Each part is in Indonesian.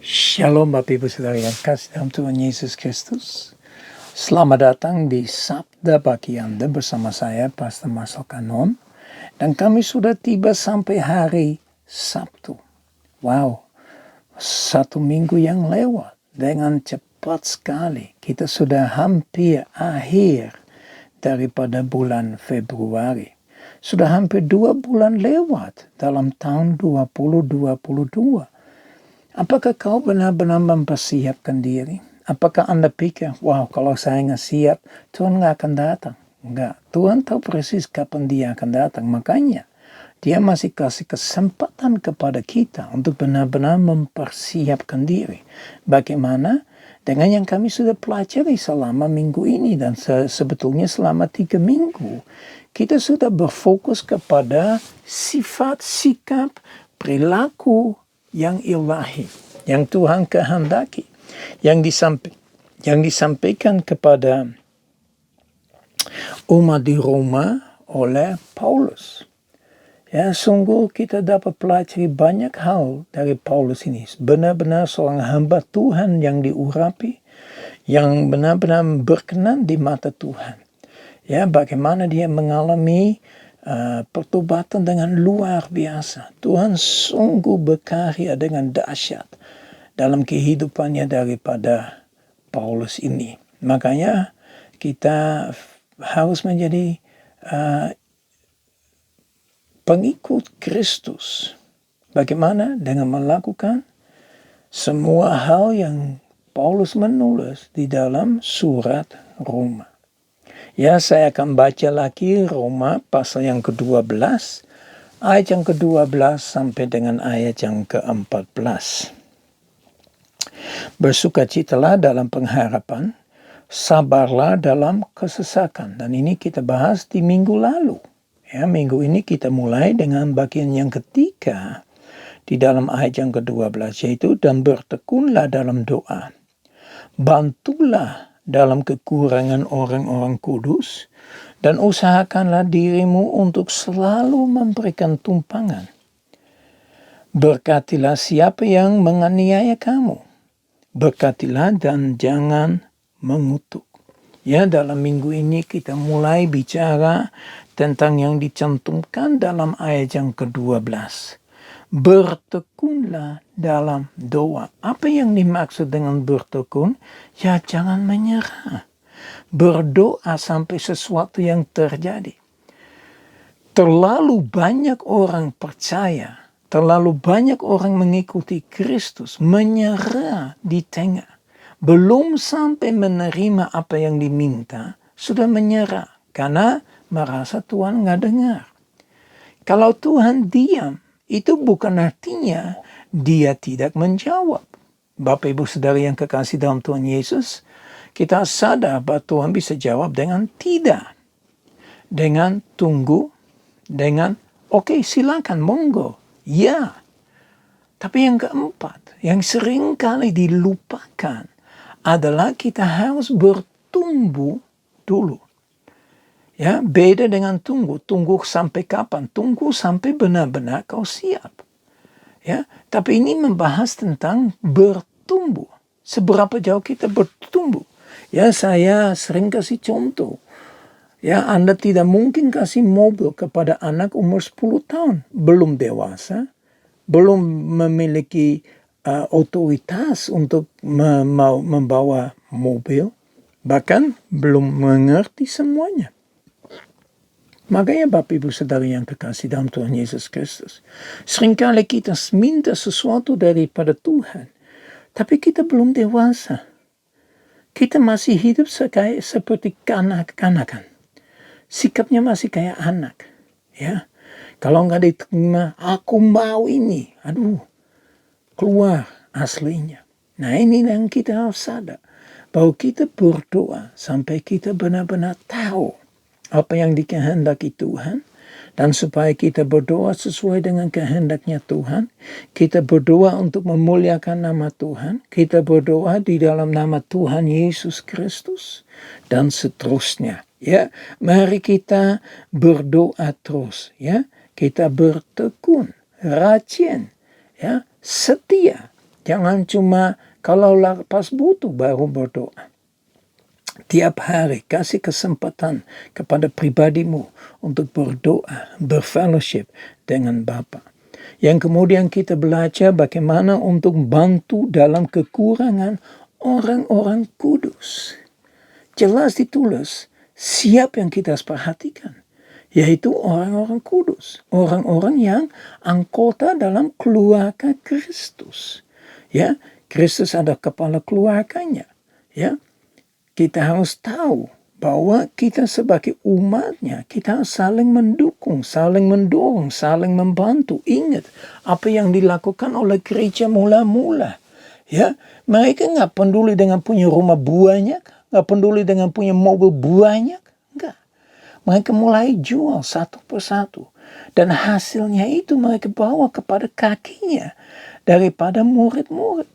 Shalom Bapak Ibu Saudara yang kasih dalam Tuhan Yesus Kristus. Selamat datang di Sabda Bagi Anda bersama saya Pastor Marcel Kanon. Dan kami sudah tiba sampai hari Sabtu. Wow, satu minggu yang lewat dengan cepat sekali. Kita sudah hampir akhir daripada bulan Februari. Sudah hampir 2 bulan lewat dalam tahun 2022. Apakah kau benar-benar mempersiapkan diri? Apakah Anda pikir, wow, kalau saya nggak siap, Tuhan nggak akan datang? Enggak, Tuhan tahu persis kapan Dia akan datang. Makanya, Dia masih kasih kesempatan kepada kita untuk benar-benar mempersiapkan diri. Bagaimana? Dengan yang kami sudah pelajari selama minggu ini dan sebetulnya selama 3 minggu. Kita sudah berfokus kepada sifat, sikap, perilaku, yang ilahi, yang Tuhan kehendaki, yang disampaikan kepada umat di Roma oleh Paulus. Ya, sungguh kita dapat pelajari banyak hal dari Paulus ini. Benar-benar seorang hamba Tuhan yang diurapi, yang benar-benar berkenan di mata Tuhan. Ya, bagaimana dia mengalami pertobatan dengan luar biasa. Tuhan sungguh berkarya dengan dahsyat dalam kehidupannya daripada Paulus ini. Makanya kita harus menjadi pengikut Kristus. Bagaimana? Dengan melakukan semua hal yang Paulus menulis di dalam surat Roma. Ya, saya akan baca lagi Roma pasal yang ke-12, ayat yang ke-12 sampai dengan ayat yang ke-14. Bersukacitalah dalam pengharapan, sabarlah dalam kesesakan. Dan ini kita bahas di minggu lalu. Ya, minggu ini kita mulai dengan bagian yang ketiga di dalam ayat yang ke-12, yaitu dan bertekunlah dalam doa. Bantulah dalam kekurangan orang-orang kudus, dan usahakanlah dirimu untuk selalu memberikan tumpangan. Berkatilah siapa yang menganiaya kamu. Berkatilah dan jangan mengutuk. Ya, dalam minggu ini kita mulai bicara tentang yang dicantumkan dalam ayat yang ke-12. Bertekunlah dalam doa. Apa yang dimaksud dengan bertekun? Ya, jangan menyerah. Berdoa sampai sesuatu yang terjadi. Terlalu banyak orang percaya, terlalu banyak orang mengikuti Kristus, menyerah di tengah. Belum sampai menerima apa yang diminta, sudah menyerah. Karena merasa Tuhan nggak dengar. Kalau Tuhan diam, itu bukan artinya Dia tidak menjawab. Bapak Ibu Saudara yang kekasih dalam Tuhan Yesus, kita sadar bahwa Tuhan bisa jawab dengan tidak. Dengan tunggu, dengan oke, silakan, monggo. Ya. Tapi yang keempat, yang sering kali dilupakan adalah kita harus bertumbuh dulu. Ya, beda dengan tunggu. Tunggu sampai kapan? Tunggu sampai benar-benar kau siap. Ya, tapi ini membahas tentang bertumbuh. Seberapa jauh kita bertumbuh. Ya, saya sering kasih contoh. Ya, Anda tidak mungkin kasih mobil kepada anak umur 10 tahun. Belum dewasa. Belum memiliki otoritas untuk membawa mobil. Bahkan belum mengerti semuanya. Makanya Bapak Ibu Saudara yang kekasih dalam Tuhan Yesus Kristus. Seringkali kita minta sesuatu daripada Tuhan. Tapi kita belum dewasa. Kita masih hidup seperti kanak-kanakan. Sikapnya masih kayak anak. Ya, kalau nggak diterima, aku mau ini. Aduh, keluar aslinya. Nah, ini yang kita harus sadar. Bahwa kita berdoa sampai kita benar-benar tahu apa yang dikehendaki Tuhan, dan supaya kita berdoa sesuai dengan kehendaknya Tuhan, kita berdoa untuk memuliakan nama Tuhan, kita berdoa di dalam nama Tuhan Yesus Kristus, dan seterusnya. Ya, mari kita berdoa terus. Ya, kita bertekun, rajin, ya, setia. Jangan cuma kalau pas butuh baru berdoa. Tiap hari kasih kesempatan kepada pribadimu untuk berdoa, berfellowship dengan Bapa. Yang kemudian kita belajar bagaimana untuk bantu dalam kekurangan orang-orang kudus. Jelas ditulis, siapa yang kita harus perhatikan? Yaitu orang-orang kudus. Orang-orang yang anggota dalam keluarga Kristus. Ya, Kristus ada kepala keluarganya. Ya, kita harus tahu bahwa kita sebagai umatnya, kita harus saling mendukung, saling mendorong, saling membantu. Ingat apa yang dilakukan oleh gereja mula-mula. Ya, mereka nggak peduli dengan punya rumah banyak, nggak peduli dengan punya mobil banyak, enggak. Mereka mulai jual satu persatu. Dan hasilnya itu mereka bawa kepada kakinya daripada murid-murid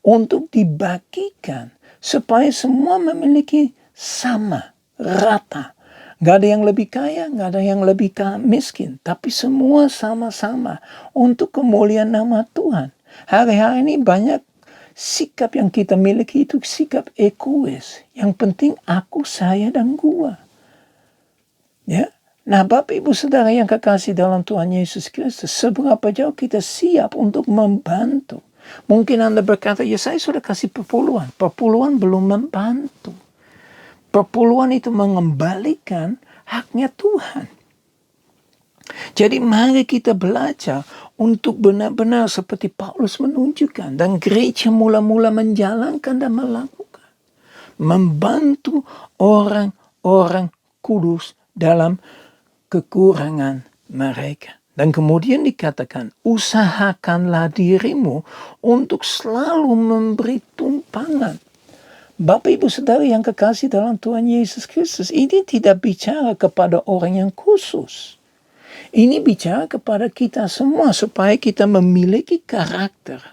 untuk dibagikan supaya semua memiliki sama, rata. Gak ada yang lebih kaya, gak ada yang lebih miskin. Tapi semua sama-sama untuk kemuliaan nama Tuhan. Hari-hari ini banyak sikap yang kita miliki itu sikap egois. Yang penting aku, saya, dan gua. Ya. Nah, Bapak Ibu Saudara yang kekasih dalam Tuhan Yesus Kristus, seberapa jauh kita siap untuk membantu? Mungkin Anda berkata, ya saya sudah kasih perpuluhan. Perpuluhan belum membantu. Perpuluhan itu mengembalikan haknya Tuhan. Jadi mari kita belajar untuk benar-benar seperti Paulus menunjukkan. Dan gereja mula-mula menjalankan dan melakukan. Membantu orang-orang kudus dalam kekurangan mereka. Dan kemudian dikatakan, usahakanlah dirimu untuk selalu memberi tumpangan. Bapak Ibu Saudara yang kekasih dalam Tuhan Yesus Kristus, ini tidak bicara kepada orang yang khusus. Ini bicara kepada kita semua supaya kita memiliki karakter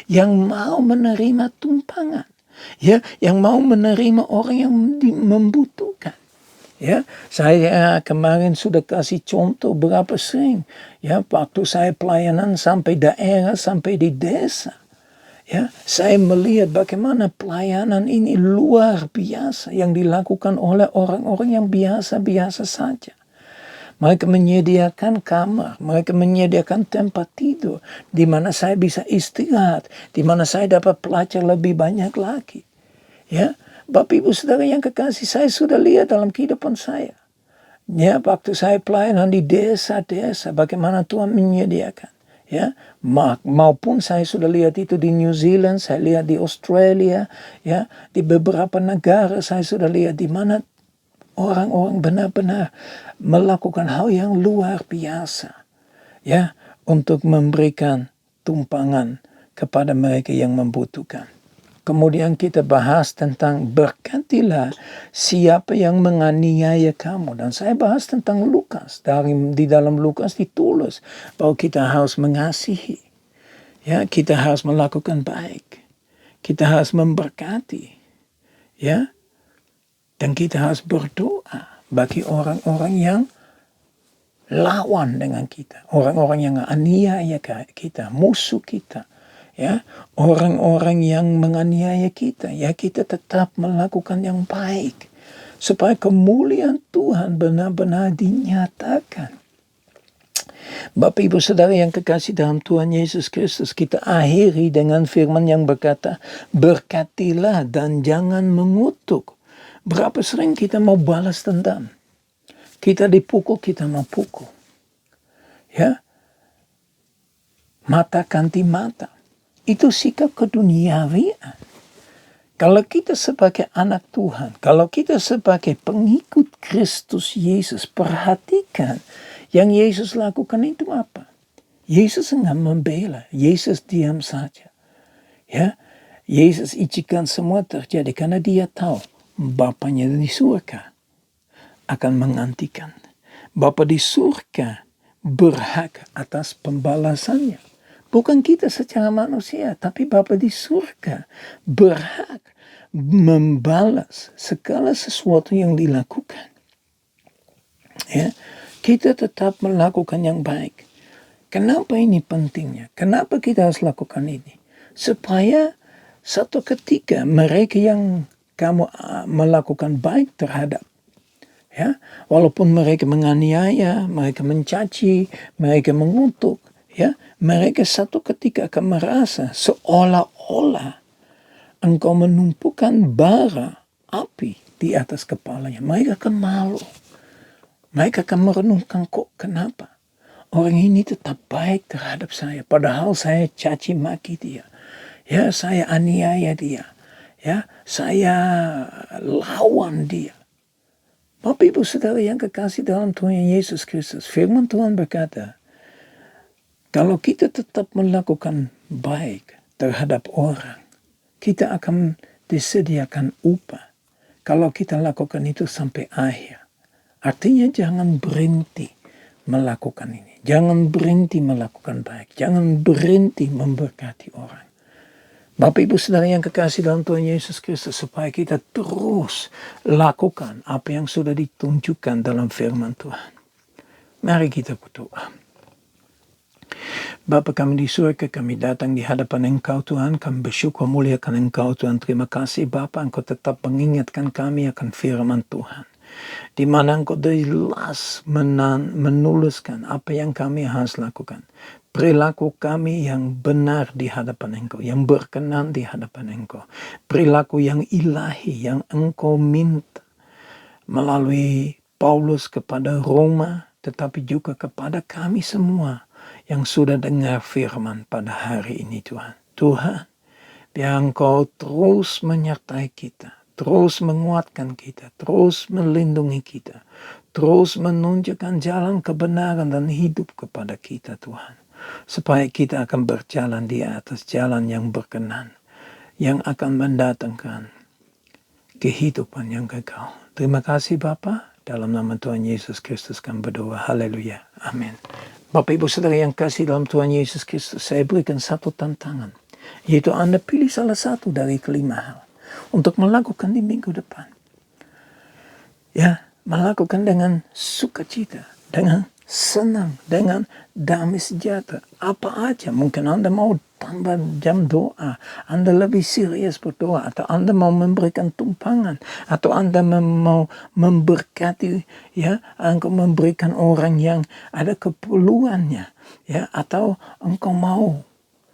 yang mau menerima tumpangan. Ya, yang mau menerima orang yang membutuhkan. Ya, saya kemarin sudah kasih contoh berapa sering. Ya, waktu saya pelayanan sampai daerah, sampai di desa. Ya, saya melihat bagaimana pelayanan ini luar biasa yang dilakukan oleh orang-orang yang biasa-biasa saja. Mereka menyediakan kamar, mereka menyediakan tempat tidur, di mana saya bisa istirahat, di mana saya dapat belajar lebih banyak lagi. Ya, Bapak Ibu Saudara yang kekasih, saya sudah lihat dalam kehidupan saya. Ya, waktu saya pelayanan di desa-desa, bagaimana Tuhan menyediakan. Ya, maupun saya sudah lihat itu di New Zealand, saya lihat di Australia, ya, di beberapa negara saya sudah lihat di mana orang-orang benar-benar melakukan hal yang luar biasa. Ya, untuk memberikan tumpangan kepada mereka yang membutuhkan. Kemudian kita bahas tentang berkatilah siapa yang menganiaya kamu. Dan saya bahas tentang Lukas. Di dalam Lukas ditulis bahwa kita harus mengasihi. Ya, kita harus melakukan baik. Kita harus memberkati. Ya. Dan kita harus berdoa bagi orang-orang yang lawan dengan kita. Orang-orang yang aniaya kita, musuh kita. Ya, orang-orang yang menganiaya kita, ya kita tetap melakukan yang baik supaya kemuliaan Tuhan benar-benar dinyatakan. Bapak Ibu Saudara yang kekasih dalam Tuhan Yesus Kristus, kita akhiri dengan firman yang berkata, berkatilah dan jangan mengutuk. Berapa sering kita mau balas dendam? Kita dipukul, kita mau pukul. Ya, mata ganti mata. Itu sikap keduniawian. Kalau kita sebagai anak Tuhan, kalau kita sebagai pengikut Kristus Yesus, perhatikan yang Yesus lakukan itu apa? Yesus enggak membela, Yesus diam saja. Ya, Yesus izinkan semua terjadi karena dia tahu Bapanya di surga akan menggantikan. Bapa di surga berhak atas pembalasannya. Bukan kita secara manusia, tapi Bapa di surga berhak membalas segala sesuatu yang dilakukan. Ya, kita tetap melakukan yang baik. Kenapa ini pentingnya? Kenapa kita harus lakukan ini? supaya satu ketika mereka yang kamu melakukan baik terhadap, ya, walaupun mereka menganiaya, mereka mencaci, mereka mengutuk, ya, mereka satu ketika akan merasa seolah-olah engkau menumpukan bara api di atas kepalanya. Mereka akan malu. Mereka akan merenungkan, kok kenapa orang ini tetap baik terhadap saya, padahal saya caci maki dia. Ya, saya aniaya dia. Ya, saya lawan dia. Bapak Ibu Saudara yang kekasih dalam Tuhan Yesus Kristus, firman Tuhan berkata, kalau kita tetap melakukan baik terhadap orang, kita akan disediakan upah. Kalau kita lakukan itu sampai akhir. Artinya jangan berhenti melakukan ini. Jangan berhenti melakukan baik. Jangan berhenti memberkati orang. Bapak Ibu Saudara yang kekasih dalam Tuhan Yesus Kristus, supaya kita terus lakukan apa yang sudah ditunjukkan dalam firman Tuhan. Mari kita berdoa. Bapa kami di surga, kami datang di hadapan Engkau Tuhan, kami bersyukur muliakan Engkau Tuhan. Terima kasih Bapa, Engkau tetap mengingatkan kami akan firman Tuhan, di mana Engkau jelas menuliskan apa yang kami harus lakukan. Perilaku kami yang benar di hadapan Engkau, yang berkenan di hadapan Engkau. Perilaku yang ilahi yang Engkau minta melalui Paulus kepada Roma, tetapi juga kepada kami semua yang sudah dengar firman pada hari ini Tuhan. Tuhan, biar Engkau terus menyertai kita, terus menguatkan kita, terus melindungi kita, terus menunjukkan jalan kebenaran dan hidup kepada kita Tuhan. Supaya kita akan berjalan di atas jalan yang berkenan, yang akan mendatangkan kehidupan yang kekal. Terima kasih Bapa, dalam nama Tuhan Yesus Kristus kami berdoa. Haleluya. Amin. Bapak Ibu Saudara yang kasih dalam Tuhan Yesus Kristus, saya berikan satu tantangan, yaitu Anda pilih salah satu dari kelima hal untuk melakukan di minggu depan. Ya, melakukan dengan sukacita, dengan senang, dengan damai sejahtera. Apa aja, mungkin Anda mau tambah jam doa, Anda lebih serius berdoa, atau Anda mau memberikan tumpangan, atau Anda mau memberkati, ya, Engkau memberikan orang yang ada keperluannya, ya, atau Engkau mau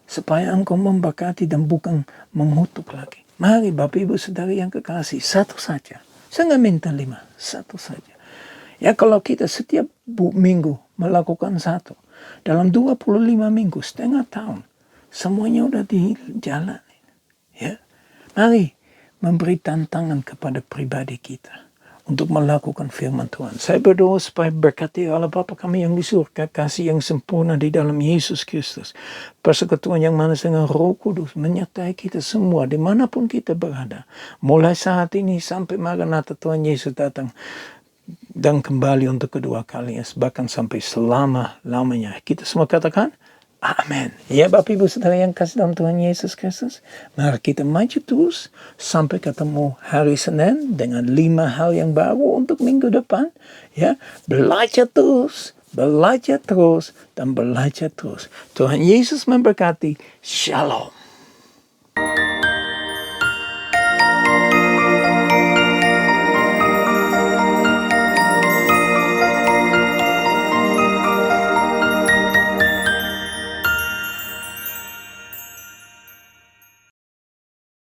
supaya Engkau memberkati dan bukan mengutuk lagi. Mari Bapak Ibu Saudara yang kekasih, satu saja. Saya nggak minta 5, satu saja. Ya, kalau kita setiap minggu melakukan satu, dalam 25 minggu, setengah tahun, semuanya udah dijalani. Ya, mari memberi tantangan kepada pribadi kita untuk melakukan firman Tuhan. Saya berdoa supaya berkati Allah Bapa kami yang di surga, kasih yang sempurna di dalam Yesus Kristus, persekutuan yang manis dengan Roh Kudus menyertai kita semua dimanapun kita berada, mulai saat ini sampai Maranatha Tuhan Yesus datang dan kembali untuk kedua kalinya, bahkan sampai selama-lamanya. Kita semua katakan amin. Ya Bapak Ibu Saudara yang kasih dalam Tuhan Yesus Kristus, mari kita maju terus sampai ketemu hari Senin dengan 5 hal yang baru untuk minggu depan. Ya, belajar terus, dan belajar terus. Tuhan Yesus memberkati. Shalom.